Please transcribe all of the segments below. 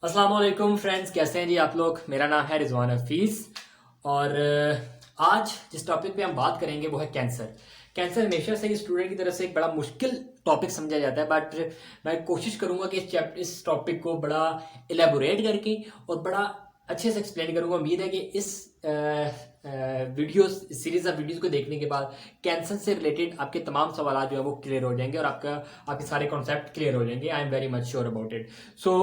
अस्सलाम वालेकुम फ्रेंड्स, कैसे हैं जी आप लोग। मेरा नाम है रिजवान हफीज़ और आज जिस टॉपिक पे हम बात करेंगे वो है कैंसर। कैंसर हमेशा से ही स्टूडेंट की तरफ से एक बड़ा मुश्किल टॉपिक समझा जाता है, बट मैं कोशिश करूंगा कि इस टॉपिक को बड़ा एलेबोरेट करके और बड़ा अच्छे से एक्सप्लेन करूंगा। उम्मीद है कि इस वीडियोस सीरीज ऑफ वीडियोस को देखने के बाद कैंसर से रिलेटेड आपके तमाम सवाल जो है वो क्लियर हो जाएंगे और आपके सारे कॉन्सेप्ट क्लियर हो जाएंगे। I am very much sure about it. So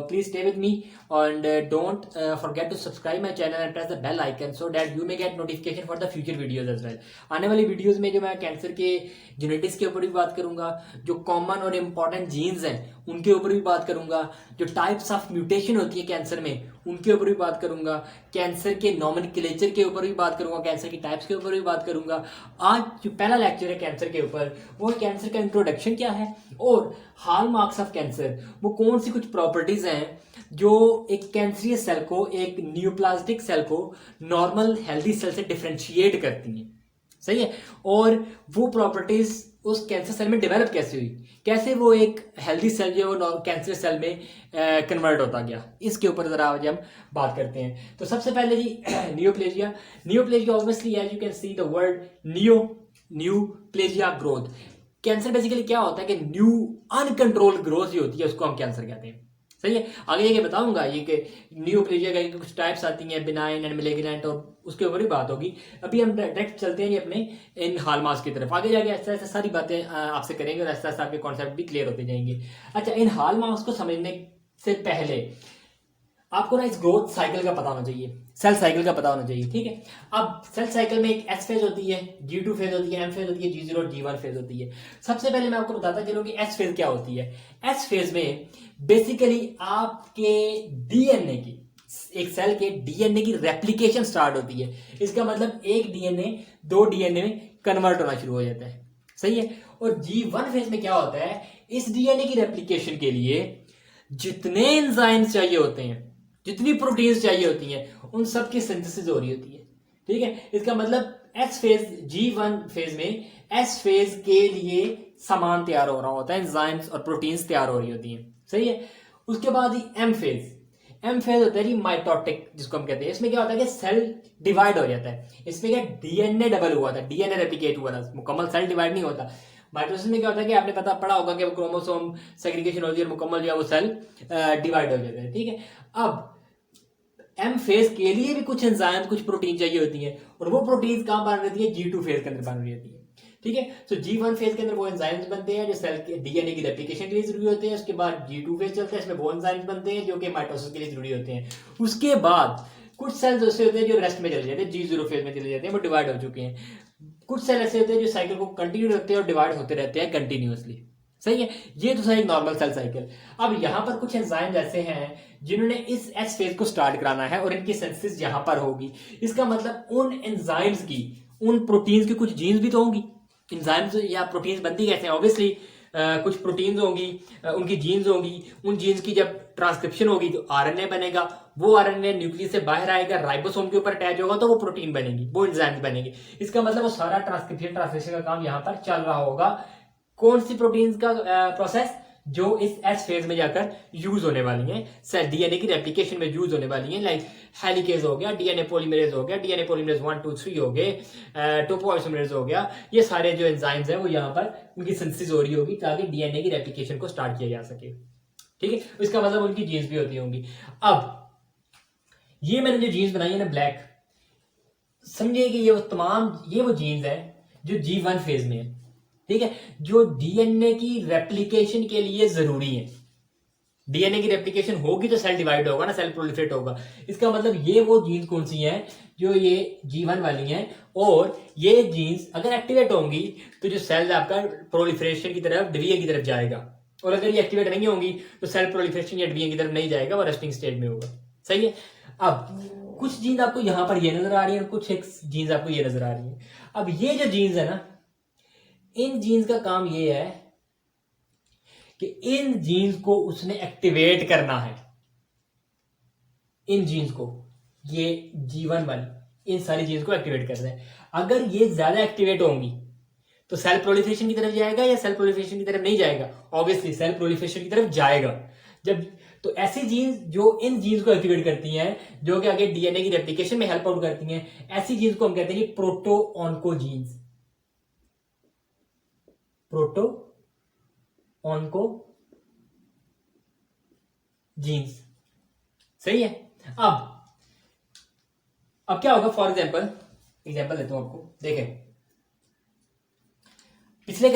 please stay with me and don't forget to subscribe my channel and press the bell icon so that you may get notification for the future videos as well. आने वाली videos में जो मैं cancer के genetics के ऊपर भी बात करूंगा, जो कॉमन और इम्पॉर्टेंट जीन्स हैं उनके ऊपर भी बात करूंगा, जो टाइप्स ऑफ म्यूटेशन होती है कैंसर में उनके ऊपर भी बात करूंगा, कैंसर के नॉमेनक्लेचर के ऊपर भी बात करूंगा, कैंसर की टाइप्स के ऊपर भी बात करूंगा। आज जो पहला लेक्चर है कैंसर के ऊपर वो कैंसर का इंट्रोडक्शन क्या है और हॉलमार्क्स ऑफ कैंसर, वो कौन सी कुछ प्रॉपर्टीज हैं जो एक कैंसरियस सेल को, एक न्यूप्लाज्मिक सेल को नॉर्मल हेल्दी सेल से डिफरेंशिएट करती हैं। सही है। और वो प्रॉपर्टीज उस कैंसर सेल में डेवलप कैसे हुई, कैसे वो एक हेल्दी सेल जो है वो कैंसर सेल में कन्वर्ट होता गया, इसके ऊपर जरा आज हम बात करते हैं। तो सबसे पहले जी neoplasia. Neoplasia obviously as you can see the word neoplasia growth. Cancer basically क्या होता है कि न्यू अनकंट्रोल्ड ग्रोथ जो होती है उसको हम कैंसर कहते हैं। सही है। आगे ये बताऊंगा ये कि न्यूप्लेजिया का कुछ टाइप्स आती हैं, बिनाइन एंड मैलिग्नेंट, और उसके ऊपर ही बात होगी। अभी हम डायरेक्ट चलते हैं ये अपने इन हॉलमार्क्स की तरफ। आगे जाके ऐसा ऐसा सारी बातें आपसे करेंगे और ऐसा ऐसा आपके कॉन्सेप्ट भी क्लियर होते जाएंगे। अच्छा, इन हॉलमार्क्स को समझने से पहले आपको ना इस ग्रोथ साइकिल का पता होना चाहिए, सेल साइकिल का पता होना चाहिए। ठीक है। अब सेल साइकिल में एक एस फेज होती है, G2 फेज होती है, एम फेज होती है, G0 और G1 फेज होती है। सबसे पहले मैं आपको बताता चलूं कि एस फेज क्या होती है। एस फेज में बेसिकली आपके डीएनए की, एक सेल के डीएनए की रेप्लिकेशन स्टार्ट होती है। इसका मतलब एक डीएनए दो डीएनए में कन्वर्ट होना शुरू हो जाता है। सही है। और G1 फेज में क्या होता है, इस डीएनए की रेप्लिकेशन के लिए जितने एंजाइम्स चाहिए होते हैं, जितनी प्रोटीन्स चाहिए होती हैं, उन सब की सिंथेसिस हो रही होती है। ठीक है। इसका मतलब एस फेज, G1 फेज में एस फेज के लिए सामान तैयार हो रहा होता है, एंजाइम्स और प्रोटीन्स तैयार हो रही होती हैं। सही है। उसके बाद ही एम फेज। एम फेज होता है जी माइटोटिक, जिसको हम कहते हैं। इसमें क्या होता है कि सेल डिवाइड हो जाता है। इसमें क्या डीएनए डबल हुआ था, डीएनए रेप्लिकेट हुआ था, मुकम्मल सेल डिवाइड नहीं होता। माइटोसिस में क्या होता है कि आपने पढ़ा होगा कि क्रोमोसोम सेग्रीगेशन होती है और मुकम्मल जो है वो सेल डिवाइड हो जाता है। ठीक है। अब एम फेज के लिए भी कुछ एंजाइम, कुछ प्रोटीन चाहिए होती है, और वो प्रोटीन कहां बन रहती है, G2 फेज के अंदर बन रही होती है। ठीक है। तो G1 फेज के अंदर वो एंजाइम्स बनते हैं जो सेल के डीएनए की रेप्लिकेशन के लिए जरूरी होते हैं। उसके बाद G2 फेज चलता है, इसमें वो एंजाइम्स बनते हैं जो कि माइटोसिस के लिए जरूरी होते हैं। उसके बाद कुछ सेल्स ऐसे होते हैं जो रेस्ट में चले जाते हैं, G0 फेज में चले जाते हैं, वो डिवाइड हो चुके हैं। कुछ सेल ऐसे होते हैं जो साइकिल को कंटिन्यू रखते हैं और डिवाइड होते रहते हैं कंटिन्यूअसली। सही है। ये तो सही नॉर्मल सेल साइकिल। अब यहां पर कुछ एंजाइम्स ऐसे हैं जिन्होंने इस एस फेज को स्टार्ट कराना है और इनकी सिंथेसिस यहां पर होगी। इसका मतलब उन एंजाइम्स की, उन प्रोटीन्स की कुछ जीन्स भी तो होंगी। एंजाइम्स या प्रोटीन्स बनती कैसे हैं, ऑब्वियसली कुछ प्रोटीन्स होंगी, उनकी जीन्स होंगी। उन जीन्स की जब ट्रांसक्रिप्शन होगी तो आरएनए बनेगा, वो आरएनए न्यूक्लियस से बाहर आएगा, राइबोसोम के ऊपर अटैच होगा तो वो प्रोटीन बनेगी, वो एंजाइम्स बनेंगे। इसका मतलब वो सारा ट्रांसक्रिप्शन ट्रांसलेशन का काम यहां पर चल रहा होगा। कौन सी प्रोटीन्स का प्रोसेस, जो इस एस फेज में जाकर यूज होने वाली है, डीएनए की रेप्लिकेशन में यूज होने वाली है। लाइक हेलिकेज हो गया, डीएनए पॉलीमरेज हो गया, डीएनए पॉलीमरेज 1 2 3 हो गए, टोपोआइसोमरेज हो गया। ये सारे जो एंजाइम्स हैं वो यहाँ पर उनकी सिंथेसिस हो रही होगी ताकि डीएनए की रेप्लिकेशन को स्टार्ट किया जा सके। ठीक है। इसका मतलब उनकी जीन्स भी होती होंगी। अब ये मैंने जो जीन्स बनाई है ना ब्लैक, समझिए कि ये वो तमाम ये वो जीन्स हैं जो G1 फेज में है। ठीक है। जो डीएनए की रेप्लिकेशन के लिए जरूरी है। डीएनए की रेप्लिकेशन होगी तो सेल डिवाइड होगा ना, सेल प्रोलिफरेट होगा। इसका मतलब ये वो जीन्स कौन सी हैं जो ये G1 वाली हैं, और ये जीन्स अगर एक्टिवेट होंगी तो जो सेल आपका प्रोलिफरेशन की तरफ, डिवीजन की तरफ जाएगा, और अगर ये एक्टिवेट नहीं होंगी तो सेल प्रोलिफरेशन या डिवीजन की तरफ नहीं जाएगा, वो रेस्टिंग स्टेट में होगा। सही है। अब कुछ जीन्स आपको यहां पर ये नजर आ रही है और कुछ एक जीन्स आपको ये नजर आ रही है। अब ये जो जीन्स है ना, इन जीन्स का काम ये है कि इन जीन्स को उसने एक्टिवेट करना है। इन जीन्स को, ये G1 वाली इन सारी जीन्स को एक्टिवेट करना है। अगर ये ज्यादा एक्टिवेट होंगी तो सेल प्रोलिफरेशन की तरफ जाएगा या सेल प्रोलिफरेशन की तरफ नहीं जाएगा, ऑब्वियसली सेल प्रोलिफरेशन की तरफ जाएगा। जब तो ऐसी जीन्स जो इन जीन्स को एक्टिवेट करती हैं, जो कि आगे डीएनए की रेप्लिकेशन में हेल्प आउट करती हैं, ऐसी जीन्स को हम कहते हैं proto oncogenes. Proto oncogenes, सही है। अब क्या होगा, फॉर एग्जाम्पल देता हूं आपको, देखें पिछले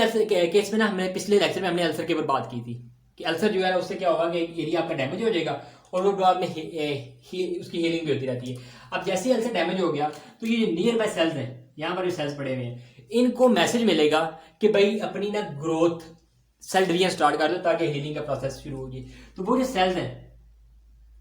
केस में ना, हमने पिछले लेक्चर में हमने अल्सर के ऊपर बात की थी कि अल्सर जो है उससे क्या होगा कि एरिया आपका डैमेज हो जाएगा और वो बाद में उसकी हीलिंग भी होती रहती है। अब जैसे ही अल्सर डैमेज हो गया तो ये जो नियर बाय सेल्स हैं, यहाँ पर जो सेल्स पड़े हुए हैं, इनको मैसेज मिलेगा कि भाई अपनी ना ग्रोथ सेल डिवीजन स्टार्ट कर दो ताकि हीलिंग का प्रोसेस शुरू हो जाए। तो वो जो सेल्स हैं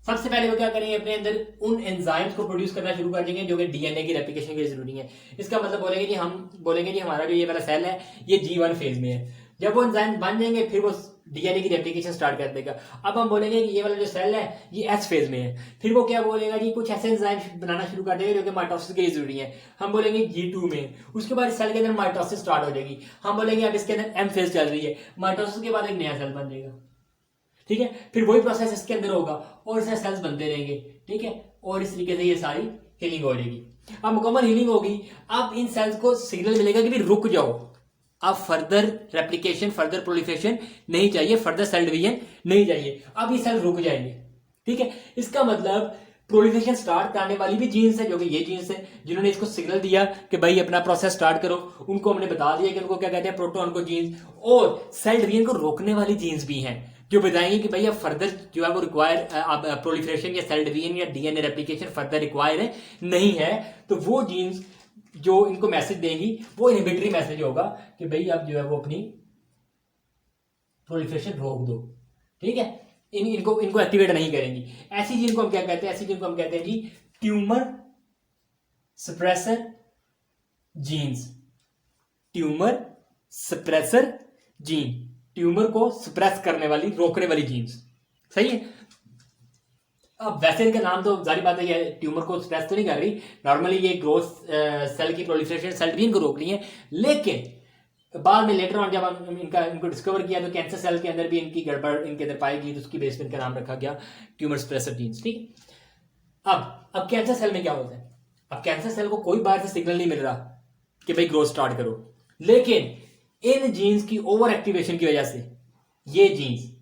सबसे पहले वो क्या करेंगे, अपने अंदर उन एंजाइम्स को प्रोड्यूस करना शुरू कर देंगे जो कि डीएनए की रेप्लिकेशन के लिए जरूरी है। इसका मतलब बोलेंगे कि हमारा जो ये वाला सेल है ये G1 फेज में है। जब वो एंजाइम बन जाएंगे फिर वो डीएनए की रेप्लिकेशन स्टार्ट कर देगा। अब हम बोलेंगे कि ये वाला जो सेल है ये एस फेज में है, फिर वो क्या बोलेगा जी, कुछ ऐसे एंजाइम बनाना शुरू कर देगा जो कि माइटोसिस के लिए जरूरी है, हम बोलेंगे G2 में। उसके बाद सेल के अंदर माइटोसिस स्टार्ट हो जाएगी, हम बोलेंगे अब इसके अंदर एम फेज चल रही है, माइटोसिस के बाद एक नया सेल बन जाएगा, ठीक है। फिर वही प्रोसेस इसके अंदर होगा और इसमें सेल्स बनते रहेंगे, ठीक है, और इस तरीके से ये सारी हीलिंग हो जाएगी। अब मुकम्मल हीलिंग होगी, अब इन सेल्स को सिग्नल मिलेगा कि भी रुक जाओ, अब फर्दर रेप्लिकेशन, फर्दर प्रोलिफरेशन नहीं चाहिए, फर्दर सेल डिवीजन नहीं चाहिए, अब ये सेल रुक जाएंगे, ठीक है। इसका मतलब प्रोलिफरेशन स्टार्ट करने वाली भी जीन्स है, जो कि ये जीन्स है जिन्होंने इसको सिग्नल दिया कि भाई अपना प्रोसेस स्टार्ट करो, उनको हमने बता दिया कि उनको क्या कहते हैं, प्रोटो ऑन्कोजीन्स। और सेल डिवीजन को रोकने वाली जीन्स भी हैं जो बताएंगे कि भाई अब फर्दर जो है वो रिक्वायर, अब प्रोलिफरेशन या सेल डिवीजन या डीएनए रेप्लिकेशन फर्दर रिक्वायर है नहीं है, तो वो जीन्स जो इनको मैसेज देंगी वो इनहिबिटरी मैसेज होगा कि भाई अब जो है वो अपनी प्रोलिफरेशन रोक दो, ठीक है। इनको एक्टिवेट नहीं करेंगी। ऐसी जीन को हम क्या कहते हैं, ऐसी जीन को हम कहते हैं जी tumour suppressor genes. Tumour suppressor gene, tumour को सप्रेस करने वाली, रोकने वाली जीन्स, सही है। अब वैसे इनका नाम तो जारी बात है ये ट्यूमर को सप्रेस तो नहीं कर रही, नॉर्मली ये ग्रोथ सेल की प्रोलिफरेशन, सेल डिवीजन को रोक रही है, लेकिन बाद में लेटर ऑन जब इनको डिस्कवर किया तो कैंसर सेल के अंदर भी इनकी गड़बड़ इनके अंदर पाई गई, तो उसकी बेस पर इनका नाम रखा गया ट्यूमर सप्रेसर जीन्स, ठीक। अब कैंसर सेल में क्या होता है, अब कैंसर सेल को कोई बाहर से सिग्नल नहीं मिल रहा कि भाई ग्रोथ स्टार्ट करो, लेकिन इन जीन्स की ओवर एक्टिवेशन की वजह से, ये जीन्स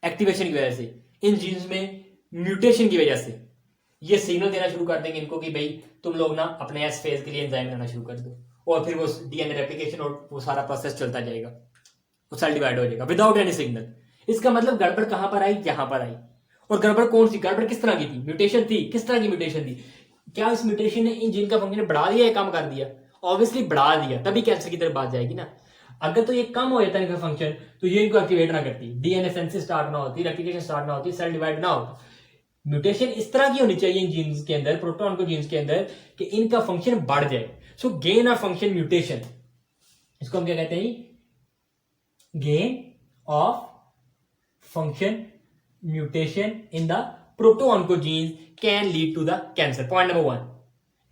एक्टिवेशन की वजह से, इन जीन्स में म्यूटेशन की वजह से ये सिग्नल देना शुरू कर देंगे इनको कि भाई तुम लोग ना अपने एस फेज के लिए एंजाइम बनाना शुरू कर दो, और फिर वो डीएनए रेप्लिकेशन और वो सारा प्रोसेस चलता जाएगा, वो सेल डिवाइड हो जाएगा विदाउट एनी सिग्नल। इसका मतलब गड़बड़ कहां पर आई, यहां पर आई। और गड़बड़ कौन सी, गड़बड़ किस तरह की थी, म्यूटेशन थी, किस तरह की म्यूटेशन थी, क्या इस म्यूटेशन ने इन जीन का फंक्शन बढ़ा दिया या कम कर दिया, ऑब्वियसली बढ़ा दिया, तभी कैंसर की तरफ बात जाएगी ना। अगर तो ये कम हो जाता है इनका फंक्शन तो ये इनको एक्टिवेट ना करती, डीएनए सिंथेसिस स्टार्ट ना होती, रेप्लिकेशन स्टार्ट ना होती, सेल डिवाइड ना होता। म्यूटेशन इस तरह की होनी चाहिए इन जीन्स के अंदर, प्रोटो ऑन्कोजीन्स के अंदर, कि इनका फंक्शन बढ़ जाए। So gain of function mutation, इसको हम क्या कहते हैं, gain of function mutation in the proto oncogenes can lead to the cancer, point number 1,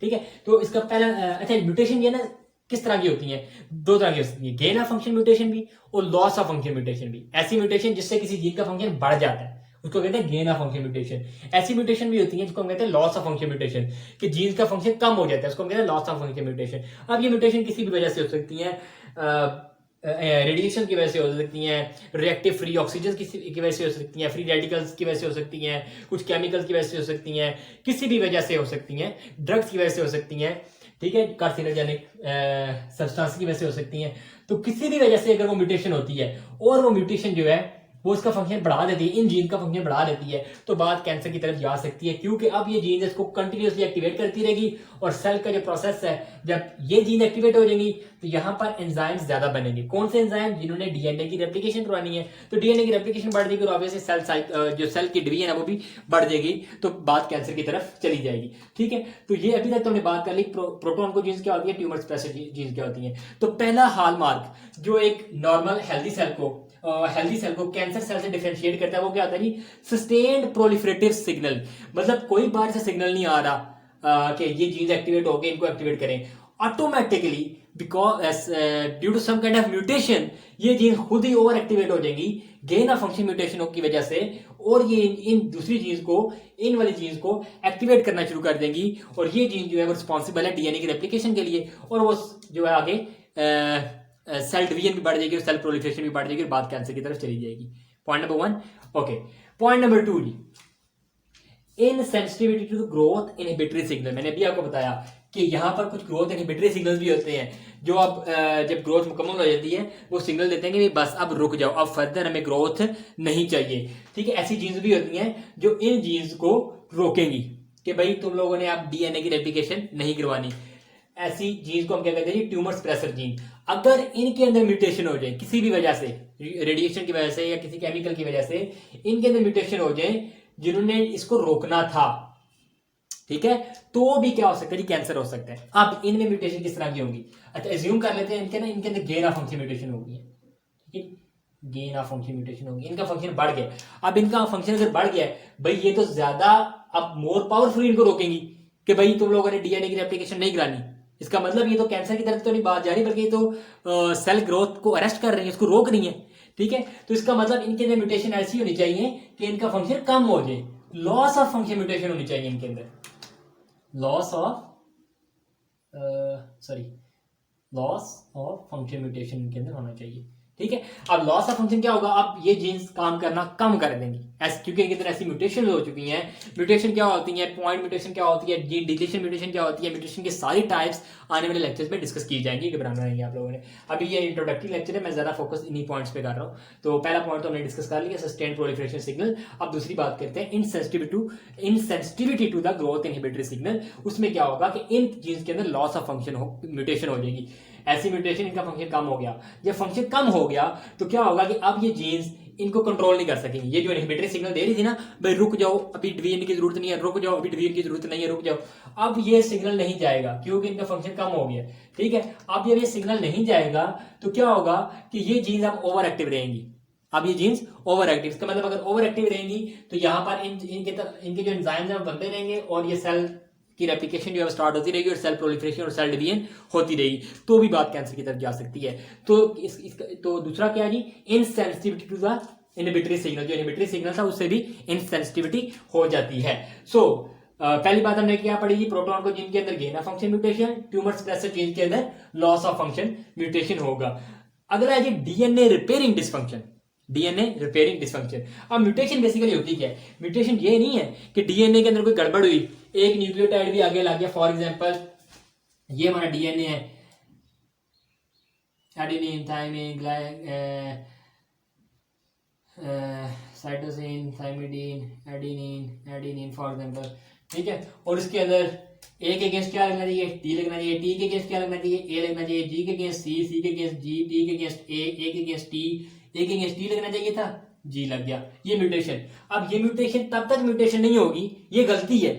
ठीक है। तो इसका पहला अच्छा, म्यूटेशन ये ना किस तरह की होती है, दो तरह की हो सकती है, गेन ऑफ फंक्शन म्यूटेशन भी और लॉस ऑफ फंक्शन म्यूटेशन भी। ऐसी म्यूटेशन जिससे किसी जीन का फंक्शन बढ़ जाता है उसको कहते हैं गेन ऑफ फंक्शन म्यूटेशन। ऐसी म्यूटेशन भी होती है जिसको हम कहते हैं लॉस ऑफ फंक्शन म्यूटेशन, कि जीन का फंक्शन कम हो जाता है, उसको हम कहते हैं लॉस ऑफ फंक्शन म्यूटेशन। अब ये म्यूटेशन किसी भी वजह से हो सकती है, रेडिएशन की वजह से हो सकती हैं, रिएक्टिव फ्री ऑक्सीजन की वजह से हो सकती हैं, फ्री रेडिकल्स की वजह से हो सकती हैं, कुछ केमिकल्स की वजह से हो सकती हैं, किसी भी वजह से हो सकती हैं, ड्रग्स की वजह से हो सकती हैं, ठीक है, कार्सिनोजेनिक सब्सटेंस की वजह से हो सकती हैं। तो किसी भी वजह से अगर वो म्यूटेशन होती है और वो म्यूटेशन जो है वो इसका फंक्शन बढ़ा देती है, इन जीन का फंक्शन बढ़ा देती है, तो बात कैंसर की तरफ जा सकती है, क्योंकि अब ये जीन इसको कंटिन्यूसली एक्टिवेट करती रहेगी और सेल का जो प्रोसेस है, जब ये जीन एक्टिवेट हो जाएंगी तो यहाँ पर एंजाइम्स ज्यादा बनेंगे। कौन से एंजाइम, जिन्होंने डीएनए की रेप्लिकेशन करवानी है, तो डीएनए की रेप्लिकेशन बढ़ जाएगी और ऑब्वियसली जो सेल की डिवीजन है वो भी बढ़ जाएगी, तो बात कैंसर की तरफ चली जाएगी, ठीक है। तो ये अभी तक तो हमने बात कर ली प्रोटो ऑन्कोजीन्स क्या होती है, ट्यूमर सप्रेसर जीन्स क्या होती है। तो पहला हॉलमार्क जो एक नॉर्मल हेल्दी सेल को कैंसर सेल से डिफरेंशिएट करता है वो क्या होता है जी, सस्टेन्ड प्रोलिफरेटिव सिग्नल। मतलब कोई बाहर से सिग्नल नहीं आ रहा कि ये जीन्स एक्टिवेट हो गए, इनको एक्टिवेट करें, automatically because due to some kind of mutation ये जीन्स खुद ही ओवर एक्टिवेट हो जाएंगी गेन ऑफ फंक्शन म्यूटेशन की वजह से, और ये इन दूसरी जीन्स को, इन वाली जीन्स को एक्टिवेट करना शुरू कर देंगी, और ये जीन जो है वो रिस्पॉन्सिबल है डीएनए की रेप्लिकेशन के लिए, और वो जो है आगे सेल डिवीजन भी बढ़ जाएगी और सेल प्रोलिफरेशन भी बढ़ जाएगी और बात कैंसर की तरफ चली जाएगी। Point number 1। Okay, point number 2 जी, insensitivity to growth inhibitory signal. मैंने अभी आपको बताया कि यहाँ पर कुछ ग्रोथ इनहिबिटरी सिग्नल्स भी होते हैं जो अब जब ग्रोथ मुकम्मल हो जाती है वो सिग्नल देते हैं कि बस अब रुक जाओ, अब फर्दर हमें ग्रोथ नहीं चाहिए। ठीक है, ऐसी जीन्स भी होती हैं जो इन जीन्स को रोकेंगी कि भाई तुम लोगों ने अब डीएनए की रेप्लिकेशन नहीं करवानी। ऐसी जीन्स को हम क्या कहते हैं, ट्यूमर सप्रेसर जीन। अगर इनके अंदर म्यूटेशन हो जाए किसी भी वजह से, रेडिएशन की वजह से या किसी केमिकल की वजह से इनके अंदर म्यूटेशन हो जाए जिन्होंने इसको रोकना था, ठीक है, तो भी क्या हो सकता है, कैंसर हो सकता है। अब इनमें म्यूटेशन किस तरह की होगी? अच्छा, एज्यूम कर लेते हैं इनके अंदर गेन ऑफ फंक्शन म्यूटेशन होगी, ठीक है, गेन ऑफ फंक्शन म्यूटेशन होगी, इनका फंक्शन बढ़ गया। अब इनका फंक्शन अगर बढ़ गया है भाई, ये तो ज्यादा अब मोर पावरफुल इनको रोकेंगी कि भाई तुम लोगों ने डीएनए की रेप्लिकेशन नहीं करानी। इसका मतलब ये तो कैंसर की तरफ तो नहीं बात जा रही, बल्कि ये तो सेल ग्रोथ को अरेस्ट कर रही है, इसको रोक रही है। ठीक है, तो इसका मतलब इनके अंदर म्यूटेशन ऐसी होनी चाहिए कि इनका फंक्शन कम हो जाए, लॉस ऑफ फंक्शन म्यूटेशन होनी चाहिए इनके अंदर, लॉस ऑफ फंक्शन म्यूटेशन इनके अंदर होना चाहिए। ठीक है, अब लॉस ऑफ फंक्शन क्या होगा, अब ये जीन्स काम करना कम कर देंगी क्योंकि इनके अंदर ऐसी म्यूटेशन हो चुकी हैं। म्यूटेशन क्या होती है, पॉइंट म्यूटेशन क्या होती है, जीन डिलीशन म्यूटेशन क्या होती है, म्यूटेशन की सारी टाइप्स आने वाले लेक्चर्स में डिस्कस की जाएंगी, घबराना नहीं आप लोगों ने। अभी ये इंट्रोडक्टरी लेक्चर है, मैं ज्यादा फोकस इन्हीं पॉइंट्स पे कर रहा हूँ। तो पहला पॉइंट तो हमने डिस्कस कर लिया, सस्टेन्ड प्रोलिफरेशन सिग्नल। अब दूसरी बात करते हैं insensitivity to the growth inhibitory signal. उसमें क्या होगा कि इन जीन्स के अंदर लॉस ऑफ फंक्शन म्यूटेशन हो जाएगी, ऐसी म्यूटेशन इनका फंक्शन कम हो गया। जब फंक्शन कम हो गया तो क्या होगा कि अब ये जीन्स इनको कंट्रोल नहीं कर सकेंगी। ये जो इनहिबिटरी सिग्नल दे रही थी ना, भाई रुक जाओ, अभी डिवीजन की जरूरत नहीं है, रुक जाओ, अभी डिवीजन की जरूरत नहीं है, रुक जाओ, अब ये सिग्नल नहीं जाएगा क्योंकि इनका फंक्शन कम हो गया। ठीक है, अब जब ये सिग्नल नहीं जाएगा तो क्या होगा कि ये जीन्स अब ओवर एक्टिव रहेंगी। अब ये जीन्स ओवर एक्टिव, इसका मतलब अगर ओवर एक्टिव रहेंगी तो यहाँ पर इनके जो एंजाइम्स हैं बनते रहेंगे और ये सेल की रेप्लिकेशन जो है स्टार्ट होती रहेगी और सेल प्रोलिफरेशन और सेल डिवीजन होती रहेगी, तो भी बात कैंसर की तरफ जा सकती है। तो दूसरा क्या जी, insensitivity to the inhibitory signal, जो इनहिबिटरी सिग्नल था उससे भी इनसेंसिटिविटी हो जाती है। पहली बात हमने क्या पढ़ी जी, प्रोटॉन को जीन के अंदर gain of function mutation, tumour suppressor gene के अंदर लॉस ऑफ फंक्शन म्यूटेशन होगा। अगला है जी DNA repairing dysfunction, DNA repairing dysfunction. अब म्यूटेशन बेसिकली होती क्या है, म्यूटेशन ये नहीं है कि डीएनए के अंदर कोई गड़बड़ हुई, एक न्यूक्लियोटाइड भी आगे लग गया। फॉर एग्जांपल ये हमारा डीएनए है, adenine, thymine, cytosine, thymidine, adenine for example. ठीक है, और इसके अंदर ए के अगेंस्ट क्या लगना चाहिए, टी लगना चाहिए, टी के अगेंस्ट क्या लगना चाहिए, ए लगना चाहिए, जी के अगेंस्ट सी, सी के अगेंस्ट जी, टी के अगेंस्ट ए के अगेंस्ट टी, ए के अगेंस्ट टी लगना चाहिए था, जी लग गया। ये म्यूटेशन। अब ये म्यूटेशन तब तक म्यूटेशन नहीं होगी, ये गलती है,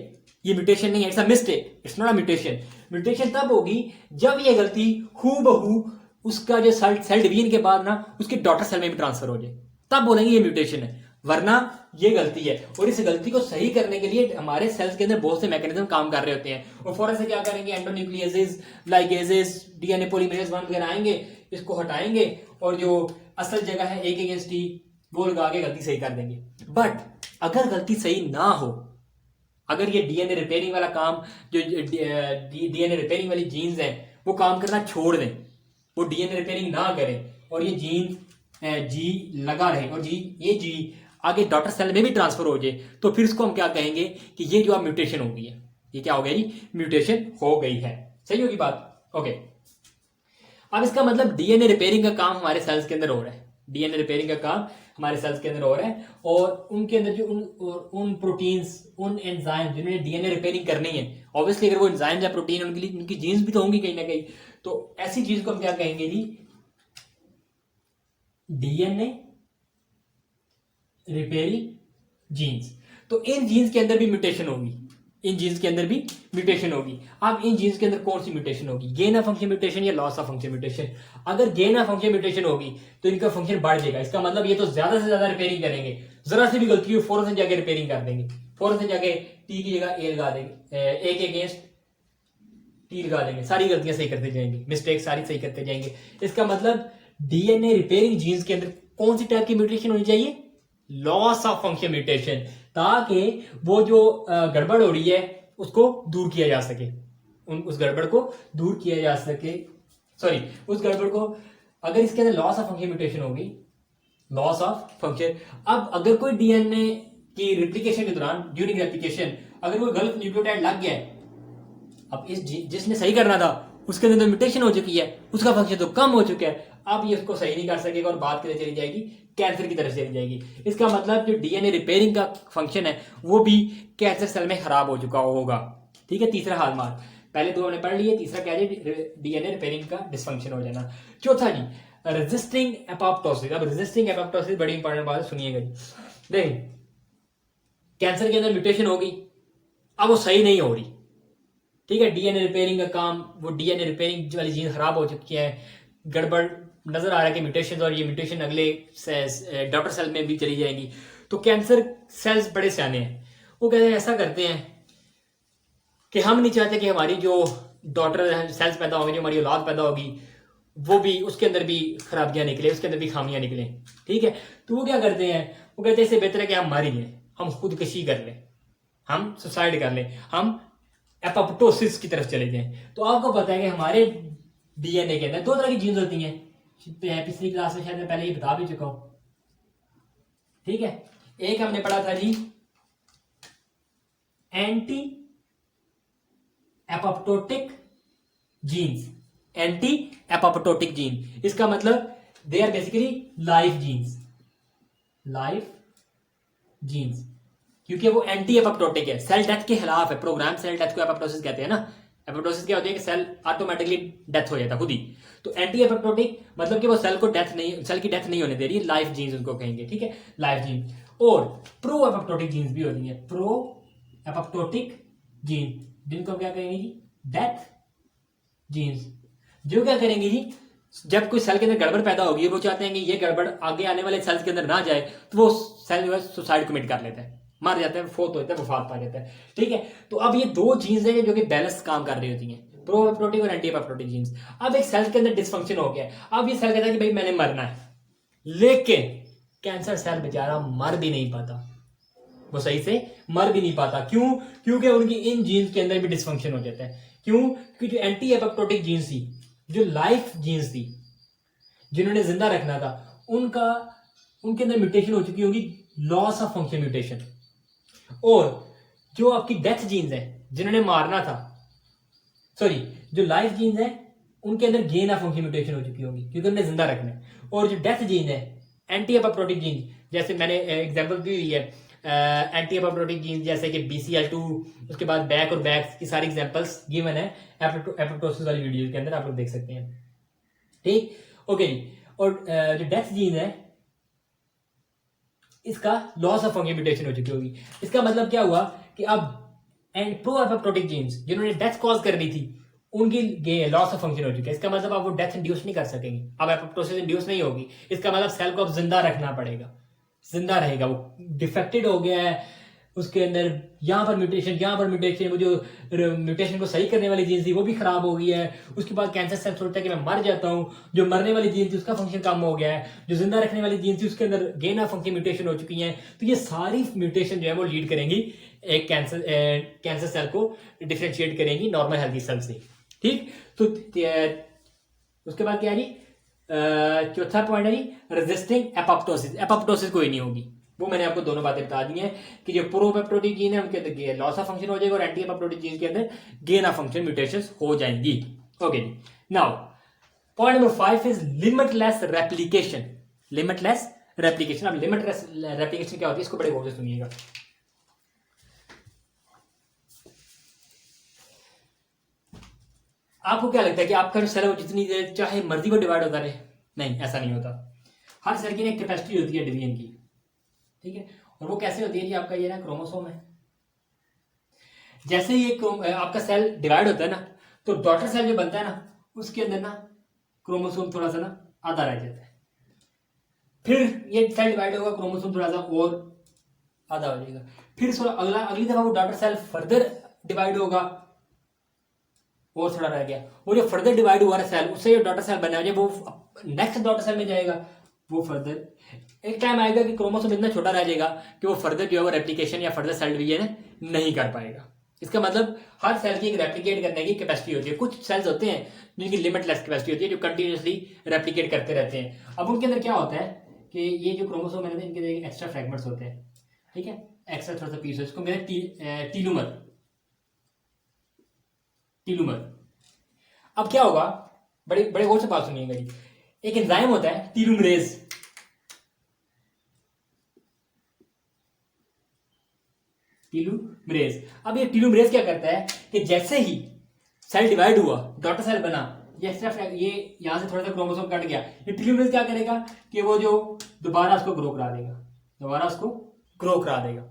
ये म्यूटेशन नहीं है, it's a mistake, it's not a mutation. Mutation तब होगी जब ये गलती हूबहू उसका जो सेल डिवीजन के बाद ना उसके डॉटर सेल में भी ट्रांसफर हो जाए, तब बोलेंगे ये म्यूटेशन है, वरना ये गलती है। और इस गलती को सही करने के लिए हमारे सेल्स के अंदर बहुत से मैकेनिज्म काम कर रहे होते हैं। और फौरन से क्या करेंगे, एंडोन्यूक्लियसेस, लाइगेसेस, डीएनए पॉलीमरेज 1 वगैरह आएंगे, इसको हटाएंगे और जो असल जगह है ए के अगेंस्ट टी वो लगा के गलती सही कर देंगे। बट अगर गलती सही ना हो, अगर ये डीएनए रिपेयरिंग वाला काम, जो डीएनए रिपेयरिंग वाली जीन्स हैं वो काम करना छोड़ दें, वो डीएनए रिपेयरिंग ना करें और ये जीन्स जी लगा रहे और ये जी आगे डॉटर सेल में भी ट्रांसफर हो जाए, तो फिर इसको हम क्या कहेंगे कि ये जो म्यूटेशन हो गई है, ये क्या हो गई, म्यूटेशन हो गई है। सही होगी बात? ओके, अब इसका मतलब डीएनए रिपेयरिंग का काम हमारे सेल्स के अंदर हो रहा है, डीएनए रिपेयरिंग का काम हमारे सेल्स के अंदर हो रहा है, और उनके अंदर जो उन प्रोटीन्स, उन एंजाइम जिन्होंने डीएनए रिपेयरिंग करनी है, ऑब्वियसली अगर वो एंजाइम या प्रोटीन, उनके लिए उनकी जीन्स भी तो होंगी कहीं ना कहीं, तो ऐसी चीज को हम क्या कहेंगे जी, डीएनए रिपेयरिंग जीन्स। तो इन जीन्स के अंदर भी म्यूटेशन होगी, इन जीन्स के अंदर भी म्यूटेशन होगी। अब इन जीन्स के अंदर कौन सी म्यूटेशन होगी, गेन ऑफ फंक्शन म्यूटेशन या लॉस ऑफ फंक्शन म्यूटेशन? अगर गेन ऑफ फंक्शन म्यूटेशन होगी तो इनका फंक्शन बढ़ जाएगा, इसका मतलब ये तो ज्यादा से ज्यादा रिपेयरिंग करेंगे, जरा सी भी गलती हो फौरन से जाके रिपेयरिंग कर देंगे, फौरन से जाके टी की जगह ए लगा देंगे, ए के अगेंस्ट टी लगा देंगे, सारी गलतियां सही करते जाएंगे, मिस्टेक सारी सही करते जाएंगे। इसका मतलब डीएनए रिपेयरिंग जीन्स के अंदर कौन सी टाइप की म्यूटेशन होनी चाहिए? लॉस ऑफ फंक्शन म्यूटेशन, ताकि वो जो गड़बड़ हो रही है उसको दूर किया जा सके, उस गड़बड़ को दूर किया जा सके, सॉरी उस गड़बड़ को, अगर इसके अंदर लॉस ऑफ फंक्शन म्यूटेशन होगी, लॉस ऑफ फंक्शन। अब अगर कोई डीएनए की रिप्लिकेशन के दौरान, ड्यूरिंग रेप्लिकेशन, अगर कोई गलत न्यूक्लियोटाइड लग गया है, अब इस जिसने सही करना था उसके अंदर तो म्यूटेशन हो चुकी है, उसका फंक्शन तो कम हो चुका है, अब ये उसको सही नहीं कर सकेगा और बात के लिए चली जाएगी कैंसर की तरफ चली जाएगी। इसका मतलब जो डीएनए रिपेयरिंग का फंक्शन है वो भी कैंसर सेल में खराब हो चुका होगा। ठीक है, तीसरा हालमार्क, पहले दो हमने पढ़ लिए, तीसरा क्या है? डीएनए रिपेयरिंग का डिसफंक्शन हो जाना। चौथा जी रेजिस्टिंग एपोप्टोसिस। अब रेजिस्टिंग एपोप्टोसिस बड़ी इंपॉर्टेंट बात है, सुनिएगा जी। देखिए, कैंसर के अंदर म्यूटेशन होगी, अब वो सही नहीं हो रही, ठीक है, डीएनए रिपेयरिंग का काम, वो डीएनए रिपेयरिंग वाली जीन खराब हो चुकी है, गड़बड़ नजर आ रहा है कि म्यूटेशन, और ये म्यूटेशन अगले डॉटर सेल में भी चली जाएगी। तो कैंसर सेल्स बड़े सियाने हैं, वो कहते हैं, ऐसा करते हैं कि हम नहीं चाहते कि हमारी जो डॉटर सेल्स पैदा होंगी, जो हमारी औलाद पैदा होगी, वो भी उसके अंदर भी खराबियां निकले, उसके अंदर भी खामियां निकले। ठीक है, तो वो क्या करते हैं? वो कहते हैं इससे बेहतर है कि हम मर ही लें, हम खुदकशी कर लें, हम सुसाइड कर लें, हम एपोप्टोसिस की तरफ चले जाएं। तो आपको पता है कि हमारे डीएनए के अंदर दो तरह की जीन्स होती हैं, पिछली क्लास में शायद मैं पहले ये बता भी चुका हूं। ठीक है, एक हमने पढ़ा था जी anti apoptotic genes, anti apoptotic gene, इसका मतलब they are basically life genes, life genes, क्योंकि वो एंटी एपोप्टोटिक है, सेल डेथ के खिलाफ है, प्रोग्राम सेल डेथ को एपोप्टोसिस कहते हैं ना। एपोप्टोसिस क्या होती है कि सेल ऑटोमेटिकली डेथ हो जाता है खुद ही। तो एंटी एपोप्टोटिक मतलब कि वो सेल को डेथ नहीं, सेल की डेथ नहीं होने दे रही, लाइफ जीन्स उनको कहेंगे। ठीक है, लाइफ जीन। और प्रो एपोप्टोटिक जीन्स भी होती है, प्रो एपोप्टोटिक जीन, जिनको क्या कहेंगे जी? Death jeans. जो क्या करेंगे जी, जब कोई सेल के अंदर गड़बड़ पैदा होगी, वो चाहते हैं कि ये गड़बड़ आगे आने वाले सेल्स के अंदर ना जाए, तो वो सेल जो है सुसाइड कमिट कर लेते हैं, मर जाते हैं, फोत होता है, वफात पा जाता है। ठीक है, तो अब ये दो जीन्स हैं जो कि बैलेंस काम कर रही होती हैं, प्रो एपोप्टोटिक और एंटी एपोप्टोटिक जीन्स। अब एक सेल के अंदर डिसफंक्शन हो गया, अब ये सेल कहता है कि भाई मैंने मरना है, लेकिन कैंसर सेल बेचारा मर भी नहीं पाता, वो सही से मर भी नहीं पाता। क्यों? क्योंकि उनकी इन जीन्स के अंदर भी डिसफंक्शन हो जाता है। क्यों? क्योंकि जो एंटी एपोप्टोटिक जीन्स थी, जो लाइफ जीन्स थी, जिन्होंने जिंदा रखना था, उनके अंदर म्यूटेशन हो चुकी होगी, लॉस ऑफ फंक्शन म्यूटेशन। और जो आपकी डेथ जीन्स है, जिन्होंने मारना था, सॉरी, जो लाइफ जीन्स है, उनके अंदर गेन ऑफ फंक्शन म्यूटेशन हो चुकी होगी, क्योंकि उन्हें जिंदा रखना है। और जो डेथ जीन है, एंटी एपोप्टोटिक जीन, जैसे मैंने एग्जांपल दी हुई है, एंटी एपोप्टोटिक जीन जैसे कि BCL2, उसके बाद बैक और बैक की सारी एग्जांपल्स गिवन है एपोप्टोसिस वाली वीडियो के अंदर, आप लोग देख सकते हैं। ठीक, ओके जी। और जो डेथ जीन है, इसका लॉस ऑफ फंक्शन म्यूटेशन हो चुकी होगी। इसका मतलब क्या हुआ कि अब प्रो एपोप्टोटिक जीन्स जिन्होंने डेथ कॉज करनी थी, उनकी लॉस ऑफ फंक्शन हो चुका है। इसका मतलब अब वो डेथ इंड्यूस नहीं कर सकेंगे, अब एपोप्टोसिस इंड्यूस नहीं होगी। इसका मतलब सेल को अब जिंदा रखना पड़ेगा, जिंदा रहेगा। वो डिफेक्टेड हो गया है, उसके अंदर यहाँ पर म्यूटेशन, वो जो म्यूटेशन को सही करने वाली जीन थी वो भी खराब हो गई है। उसके बाद कैंसर सेल सोचता है कि मैं मर जाता हूँ, जो मरने वाली जीन थी उसका फंक्शन कम हो गया है, जो जिंदा रखने वाली जीन थी उसके अंदर गेन ऑफ फंक्शन म्यूटेशन हो चुकी है। तो ये सारी म्यूटेशन जो है वो लीड करेंगी एक कैंसर सेल को डिफ्रेंशिएट करेंगी नॉर्मल हेल्थी सेल से। ठीक, तो उसके बाद क्या है जी, चौथा पॉइंट है जी रेजिस्टिंग एपोप्टोसिस। एपोप्टोसिस कोई नहीं होगी, वो मैंने आपको दोनों बातें बता दी हैं कि जो प्रो एपोप्टोटिक जीन है उनके अंदर लॉस ऑफ फंक्शन हो जाएगा और एंटी एपोप्टोटिक जीन के अंदर गेन ऑफ फंक्शन म्यूटेशंस हो जाएंगी। Okay, now point number 5 is limitless replication. Limitless replication. अब लिमिटलेस रेप्लिकेशन क्या होती है, इसको बड़े गौर से सुनिएगा। आपको क्या लगता है कि आपका जो सेल है वो जितनी देर चाहे मर्जी वो डिवाइड होता रहे? नहीं, ऐसा नहीं होता। हर सेल की एक कैपेसिटी होती है डिवीजन की। ठीक है, और वो कैसे होती है जी, आपका ये ना क्रोमोसोम है, जैसे ही आपका सेल डिवाइड होता है ना, तो डॉटर सेल जो बनता है ना, उसके अंदर ना क्रोमोसोम थोड़ा सा ना आधा रह जाता है। फिर ये सेल डिवाइड होगा, क्रोमोसोम थोड़ा सा और आधा हो जाएगा। फिर अगली दफा वो डॉटर सेल फर्दर डिवाइड होगा और थोड़ा रह गया, वो जो फर्दर डिवाइड हुआ ना सेल, उससे जो डॉटर सेल बना है जब वो नेक्स्ट डॉटर सेल में जाएगा, वो फर्दर एक टाइम आएगा कि क्रोमोसोम इतना छोटा रह जाएगा कि वो फर्दर जो है वो रेप्लिकेशन या फर्दर सेल डिवीजन नहीं कर पाएगा। इसका मतलब हर सेल की एक रेप्लिकेट करने की कैपेसिटी होती है। कुछ सेल्स होते हैं जिनकी लिमिटलेस कैपेसिटी होती है, जो कंटिन्यूसली रेप्लिकेट करते रहते हैं। अब उनके अंदर क्या होता है कि ये जो क्रोमोसोम है इनके एक्स्ट्रा फ्रेगमेंट्स होते हैं, ठीक है, एक्स्ट्रा थोड़ा सा पीस, इसको कहते हैं टीलूमर। टीलूमर। अब क्या होगा, बड़े बड़े गौर से बात सुनिएगा जी। एक एंजाइम होता है टीलूमरेज, टीलूमरेज। अब ये टीलूमरेज क्या करता है कि जैसे ही सेल डिवाइड हुआ, डॉटर सेल बना, ये यहां से थोड़ा सा क्रोमोसोम कट गया, ये टीलूमरेज क्या करेगा कि वो जो दोबारा उसको ग्रो करा देगा, दोबारा उसको ग्रो करा देगा,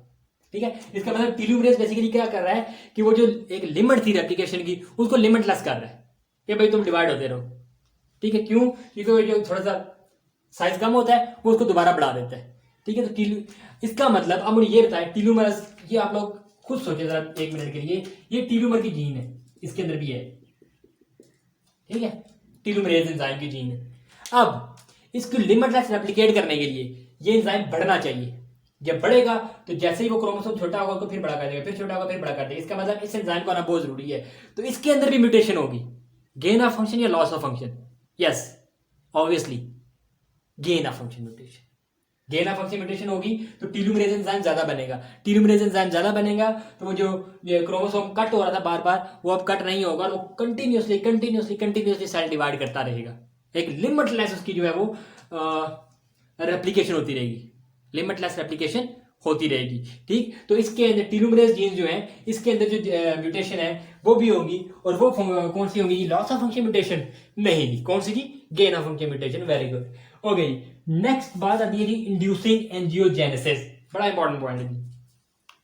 ठीक है। इसका मतलब टीलूमरेज बेसिकली क्या कर रहा है कि वो जो एक लिमिट थी रेप्लिकेशन की, उसको लिमिटलेस कर रहा है कि भाई तुम डिवाइड होते रहो, ठीक है। क्यों? क्योंकि जो थोड़ा सा साइज कम होता है वो उसको दोबारा बढ़ा देता है, ठीक है। तो इसका मतलब अब मुझे ये बताएं, टीलूमरस, ये आप लोग खुद सोचिए जरा एक मिनट के लिए, ये टीलूमर की जीन है, इसके अंदर भी है, ठीक है, टीलूमरेज एंजाइम की जीन है। अब इसको लिमिटलेस रेप्लिकेट करने के लिए ये एंजाइम बढ़ना चाहिए। जब बढ़ेगा तो जैसे ही वो क्रोमोसोम छोटा होगा तो फिर बड़ा कर देगा, फिर छोटा होगा फिर बड़ा कर देगा। इसका मतलब इस एंजाइम को आना बहुत जरूरी है। तो इसके अंदर भी म्यूटेशन होगी, गेन ऑफ फंक्शन या loss of function. Yes, obviously gain of function mutation. Gain of function mutation होगी तो टीलूमरेज एंजाइम ज्यादा बनेगा। टीलूमरेज एंजाइम ज्यादा बनेगा तो वो जो क्रोमोसोम कट हो रहा था बार बार, वो अब कट नहीं होगा, वो कंटिन्यूसली सेल डिवाइड करता रहेगा। एक लिमिटलेस उसकी जो है वो रेप्लिकेशन होती रहेगी, लिमिटलेस रेप्लिकेशन होती रहेगी, ठीक। तो इसके अंदर टीलूमरेज जीन जो है, इसके अंदर जो म्यूटेशन है वो भी होगी, और वो कौन सी होगी? लॉस ऑफ फंक्शन म्यूटेशन नहीं, कौन सी की? Gain of function mutation. Very good, हो गई। नेक्स्ट बात आती है जी इंड्यूसिंग एंजियोजेनेसिस, बड़ा इंपॉर्टेंट पॉइंट है जी।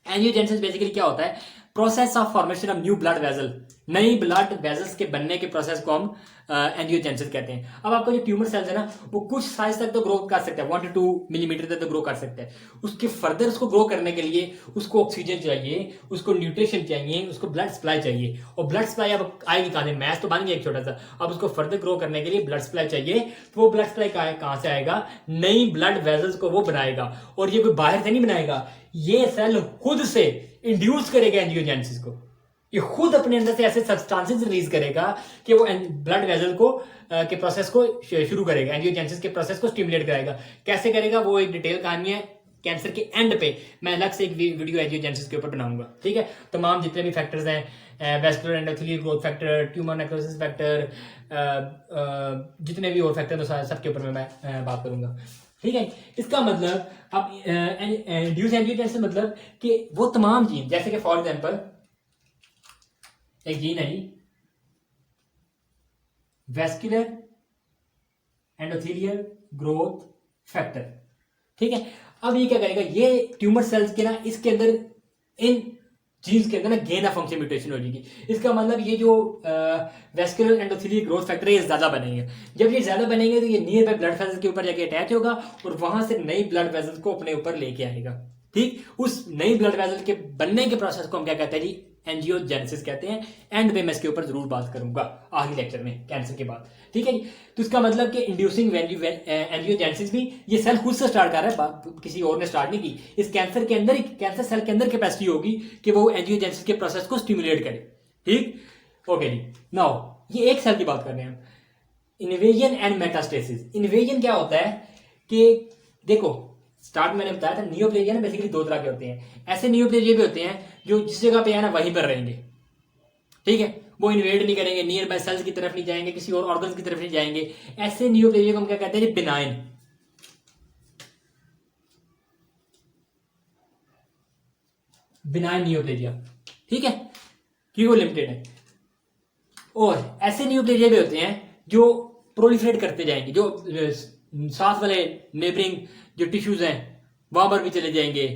एंजियोजेनेसिस बेसिकली क्या होता है? Process of formation of new blood vessel, नई ब्लड वेसल्स के बनने के प्रोसेस को हम एंजियोजेनेसिस कहते हैं। अब आपका जो ट्यूमर सेल्स है ना, वो कुछ साइज तक तो ग्रो कर सकते हैं, 1 to 2 मिलीमीटर तक तो ग्रो कर सकते हैं। उसके फर्दर उसको ग्रो करने के लिए उसको ऑक्सीजन चाहिए, उसको न्यूट्रिशन चाहिए, उसको ब्लड सप्लाई चाहिए। और ब्लड सप्लाई अब आएगी कहां से? मैच तो बन गया एक छोटा सा, अब उसको फर्दर ग्रो करने के लिए ब्लड सप्लाई चाहिए। तो वो ब्लड सप्लाई कहां से आएगा? नई ब्लड वेसल्स को वो बनाएगा, और ये कोई बाहर से नहीं बनाएगा, ये सेल खुद से इंड्यूस करेगा एंजियोजेनेसिस को। ये खुद अपने अंदर से ऐसे सब्सटेंसेस रिलीज करेगा कि वो ब्लड वेसल को के प्रोसेस को शुरू करेगा, एंजियोजेनेसिस के प्रोसेस को स्टिमुलेट कराएगा। कैसे करेगा वो एक डिटेल कहानी है, कैंसर के एंड पे मैं अलग से एक वीडियो एंजियोजेनेसिस के ऊपर बनाऊंगा, ठीक है। तमाम जितने भी फैक्टर्स हैं, vascular endothelial growth factor, tumour necrosis factor, जितने भी और फैक्टर तो सबके ऊपर मैं बात करूंगा, ठीक है। इसका मतलब अब इंड्यूस एंजियोजेनेसिस मतलब कि वो तमाम जीन, जैसे कि फॉर एग्जांपल एक जीन है जी वेस्कुलर एंडोथेलियल ग्रोथ फैक्टर, ठीक है। अब ये क्या करेगा? ये ट्यूमर सेल्स के ना इसके अंदर इन जीन्स के अंदर ना गेन ऑफ फंक्शन म्यूटेशन हो जाएगी। इसका मतलब ये जो वेस्कुलर एंडोथेलियल ग्रोथ फैक्टर है ये ज्यादा बनेंगे। जब ये ज्यादा बनेंगे तो ये नियर बाय ब्लड वेसल्स के ऊपर जाके अटैच होगा और वहां से नई ब्लड वेसल्स को अपने ऊपर लेके आएगा, ठीक। उस नई ब्लड वेसल के बनने के प्रोसेस को हम क्या कहते हैं जी? एंजियोजेनेसिस कहते हैं। एंड में मैं इसके ऊपर जरूर बात करूंगा आगे लेक्चर में, कैंसर के बाद, ठीक है। तो इसका मतलब कि इंड्यूसिंग एंजियोजेनेसिस भी ये सेल खुद से स्टार्ट कर रहा है, किसी और ने स्टार्ट नहीं की। इस कैंसर के अंदर, कैंसर सेल के अंदर कैपेसिटी होगी कि वो एंजियोजेनेसिस के प्रोसेस को स्टिमुलेट करे, ठीक। ओके जी, नाउ ये एक सेल की बात कर रहे हैं हम, इन्वेजन एंड मेटास्टेसिस। इन्वेजन क्या होता है कि देखो, स्टार्ट मैंने बताया था नियोप्लेजिया ना बेसिकली दो तरह के होते हैं। ऐसे नियोप्लेजिया भी होते हैं जो जिस जगह पे है ना वहीं पर रहेंगे, ठीक है, वो इन्वेड नहीं करेंगे, नियर बाय सेल्स की तरफ नहीं जाएंगे, किसी और ऑर्गन्स की तरफ नहीं जाएंगे। ऐसे नियोप्लेजिया को हम क्या कहते हैं? बिनाइन, बिनाइन नियोप्लेजिया, ठीक है, कि वो लिमिटेड है। और ऐसे नियोप्लेजिया भी होते हैं जो प्रोलिफरेट करते जाएंगे, जो साथ वाले नेबरिंग जो टिश्यूज हैं वहां पर भी चले जाएंगे,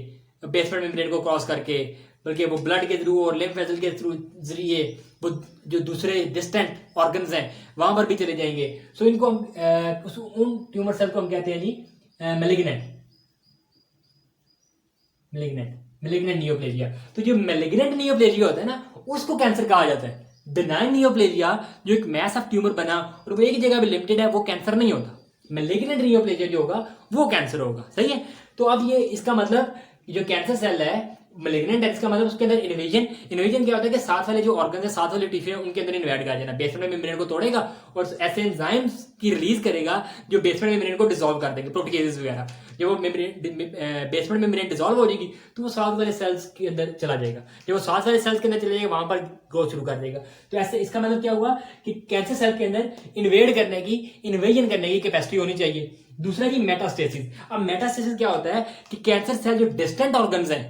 बेसमेंट मेम्ब्रेन को क्रॉस करके, बल्कि वो ब्लड के थ्रू और लिम्फ वेसल के थ्रू जरिए वो जो दूसरे डिस्टेंट ऑर्गन्स हैं वहां पर भी चले जाएंगे। सो इनको हम उन ट्यूमर सेल को हम कहते हैं जी मैलिग्नेंट, मैलिग्नेंट नियोप्लेजिया। तो जो मैलिग्नेंट नियोप्लेजिया होता है ना, उसको कैंसर कहा जाता है, बिनाइन नियोप्लेजिया जो एक मैस ऑफ ट्यूमर बना और वो एक जगह पे लिमिटेड है, वो कैंसर नहीं होता। मैलिग्नेंट नियोप्लेजिया जो होगा वो कैंसर होगा, सही है। तो अब ये इसका मतलब जो कैंसर सेल है मैलिग्नेंट है, इसका मतलब उसके अंदर इन्वेजन क्या होता है कि साथ वाले जो ऑर्गन है, साथ वाले टिश्यू है, उनके अंदर इन्वेड कर जाना, बेसमेंट मेम्ब्रेन को तोड़ेगा और ऐसे एंजाइम्स की रिलीज करेगा जो बेसमेंट मेम्ब्रेन को डिसॉल्व कर देंगे, प्रोटीजेस वगैरह। जब वो बेसमेंट मेम्ब्रेन डिसॉल्व हो जाएगी तो वो साथ वाले सेल्स के अंदर चला जाएगा, जब वो साथ वाले सेल्स के अंदर चला जाएगा वहां पर ग्रोथ शुरू कर देगा। तो ऐसे इसका मतलब क्या हुआ कि कैंसर सेल के अंदर इन्वेजन करने की कैपेसिटी होनी चाहिए। दूसरा की मेटास्टेसिस। अब मेटास्टेसिस क्या होता है कि कैंसर सेल जो डिस्टेंट ऑर्गन्स हैं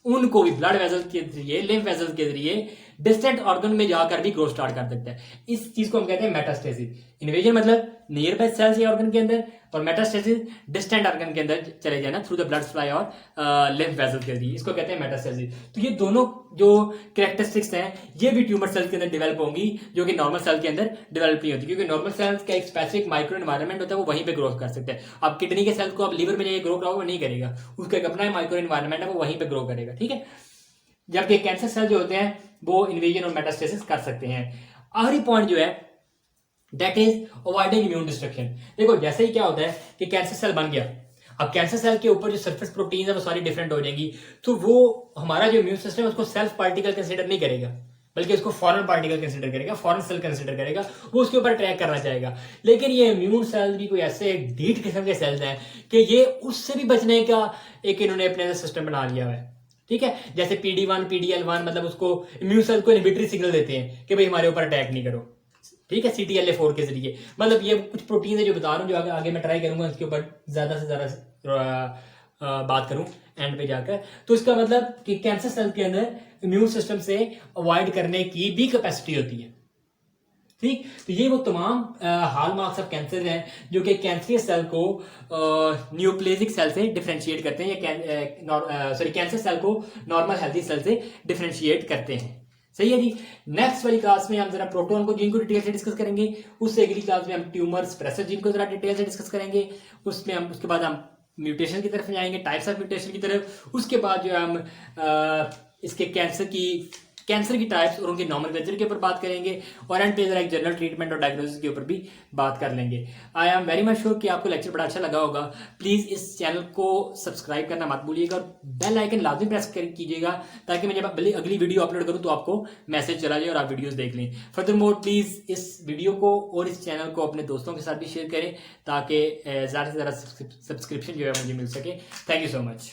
उनको भी ब्लड वेजल के जरिए, लिम्फ वेजल के जरिए डिस्टेंट ऑर्गन में जाकर भी ग्रो स्टार्ट कर सकता है। इस चीज को हम कहते हैं मेटास्टेसिस। इन्वेजन मतलब नियर बाय सेल्स या ऑर्गन के अंदर, और मेटास्टेसिस डिस्टेंट ऑर्गन के अंदर चले जाना थ्रू द ब्लड सप्लाई और लिम्फ वेजल के जरिए, इसको कहते हैं मेटास्टेसिस। तो ये दोनों जो कैरेक्टरिस्टिक्स हैं ये भी ट्यूमर सेल के अंदर डेवलप होंगी, जो कि नॉर्मल सेल के अंदर डेवलप नहीं होती, क्योंकि नॉर्मल सेल्स का एक स्पेसिफिक माइक्रो एनवायरनमेंट होता है, वो वहीं पे ग्रोथ कर सकते हैं। अब किडनी के सेल को आप लीवर में जाइए ग्रो कराओ, वो नहीं करेगा, उसका एक अपना माइक्रो एनवायरनमेंट है, वो वहीं पे ग्रो करेगा, ठीक है। जबकि कैंसर सेल जो होते हैं वो इन्वेजन और मेटास्टेसिस कर सकते हैं। आखिरी पॉइंट जो है that is avoiding immune destruction. देखो जैसे ही क्या होता है कि कैंसर सेल बन गया, अब कैंसर सेल के ऊपर जो सरफेस प्रोटीन है वो सारी डिफरेंट हो जाएंगी, तो वो हमारा जो इम्यून सिस्टम है उसको सेल्फ पार्टिकल कंसिडर नहीं करेगा, बल्कि उसको फॉरेन पार्टिकल कंसिडर करेगा, फॉरेन सेल कंसिडर करेगा, वो उसके ऊपर ट्रैक करना चाहेगा। लेकिन ये इम्यून सेल भी कोई ऐसे ढीठ किस्म के सेल्स हैं कि ये उससे भी बचने का एक इन्होंने अपने सिस्टम बना लिया है, ठीक है। जैसे PD1 PDL1 मतलब उसको इम्यून सेल को इनहिबिटरी सिग्नल देते हैं कि भाई हमारे ऊपर अटैक नहीं करो, ठीक है, CTLA4 के जरिए। मतलब ये कुछ प्रोटीन है जो बता रहा हूँ, जो आगे मैं ट्राई करूंगा इसके ऊपर ज्यादा से ज्यादा बात करूं एंड पे जाकर। तो इसका मतलब कि कैंसर सेल के अंदर इम्यून सिस्टम से अवॉइड करने की भी कैपेसिटी होती है, ठीक। तो ये वो तमाम हॉलमार्क्स ऑफ कैंसर हैं जो कि कैंसरियस सेल को न्यूप्लेजिक सेल से डिफरेंशिएट करते हैं, या कैंसर सेल को नॉर्मल हेल्दी सेल से डिफरेंशिएट करते हैं, सही है जी। नेक्स्ट वाली क्लास में हम जरा प्रोटोन को जीन को डिटेल से डिस्कस करेंगे, उससे अगली क्लास में हम ट्यूमर सप्रेसर जीन को जरा डिटेल से डिस्कस करेंगे, उसके बाद हम म्यूटेशन की तरफ जाएंगे, टाइप्स ऑफ म्यूटेशन की तरफ, उसके बाद जो हम इसके कैंसर की टाइप्स और उनके नॉमेनक्लेचर के ऊपर बात करेंगे, और एंड पे जरा एक जनरल ट्रीटमेंट और डायग्नोसिस के ऊपर भी बात कर लेंगे। आई एम वेरी मच श्योर कि आपको लेक्चर बड़ा अच्छा लगा होगा। प्लीज इस चैनल को सब्सक्राइब करना मत भूलिएगा और बेल आइकन लाजमी प्रेस कीजिएगा, ताकि मैं जब अगली वीडियो अपलोड करूं तो आपको मैसेज चला जाए और आप वीडियोस देख लें। फर्दरमोर प्लीज इस वीडियो को और इस चैनल को अपने दोस्तों के साथ भी शेयर करें, ताकि ज़्यादा से ज़्यादा सब्सक्रिप्शन जो है मुझे मिल सके। Thank you so much.